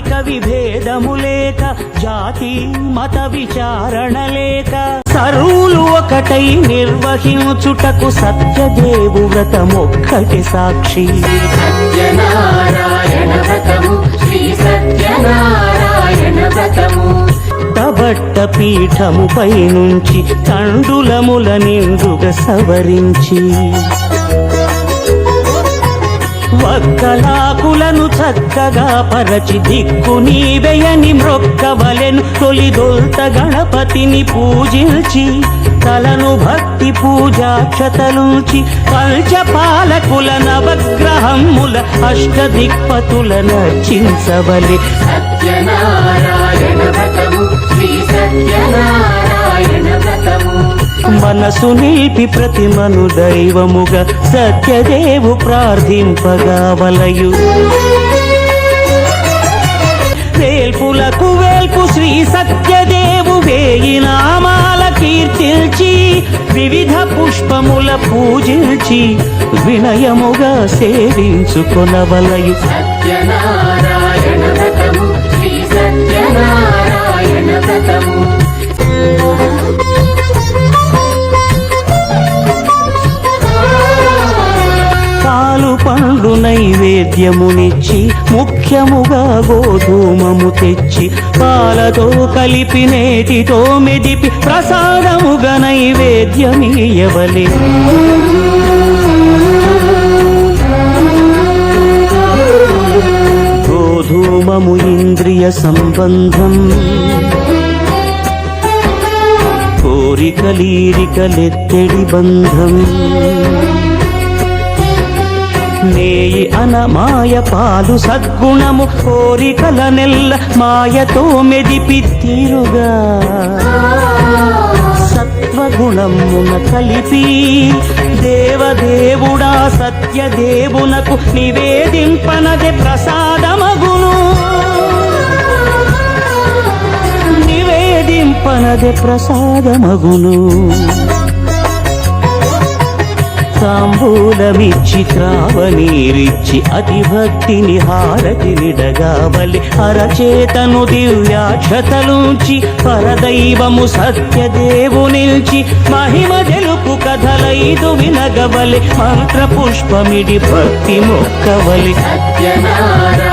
ధార్మిక విభేదము లేక, జాతి మత విచారణ లేక, సర్వులు ఒకటై నిర్వహించుటకు సత్యదేవు వ్రతమొక్కటి సాక్షి. సత్యనారాయణ వ్రతము, శ్రీ సత్యనారాయణ వ్రతము. తబట్ట పీఠముపై నుంచి తండులముల నిండుగా సవరించి, వక్కలాకులను చక్కగా పరచి దిక్కు నీవెయని మ్రొక్కవలెను. తొలిదొల్త గణపతిని పూజించి, తలను భక్తి పూజాక్షతలుంచి, పంచపాలకుల నవగ్రహముల అష్టదిక్పతుల నర్చించవలె. సత్యనారాయణ వ్రతము, శ్రీ సత్యనారాయణ వ్రతము. మనసు నిలిపి ప్రతిమను దైవముగా సత్యదేవు ప్రార్థింపగా వలయు. వేల్పులకు వేల్పు శ్రీ సత్యదేవు వేయి నామాల కీర్తించి, వివిధ పుష్పముల పూజించి, వినయముగా సేవించుకొనవలయు. సత్యనారాయణ వ్రతము, శ్రీ సత్యనారాయణ వ్రతము. పాలు పండ్లు నైవేద్యమునిచ్చి, ముఖ్యముగా గోధూమము తెచ్చి, పాలతో కలిపి నేతితో మెదిపి, ప్రసాదముగా నైవేద్యమీయవలె. గోధూమము ఇంద్రియ సంబంధం, కోరికలీరికలెత్తెడి బంధం. నేయి అనమాయ పాలు సద్గుణము, కోరికల నెల్ల మాయతో మెదిపి తీరుగా, సత్వగుణమున కలిపి, దేవదేవుడా సత్యదేవునకు నివేదింపనదే ప్రసాదమగును. నివేదింపనదే ప్రసాదమగును. తాంబూలమిచ్చి త్రావనీరిచ్చి, అతి భక్తిని హారతినిడగావలి. అరచేతను దివ్యాక్షతలుంచి, పరదైవము సత్యదేవు నిల్చి, మహిమ తెలుపు కథలైదు వినగవలి. మంత్ర పుష్పమిడి భక్తి మొక్కవలి. సత్యనారాయణ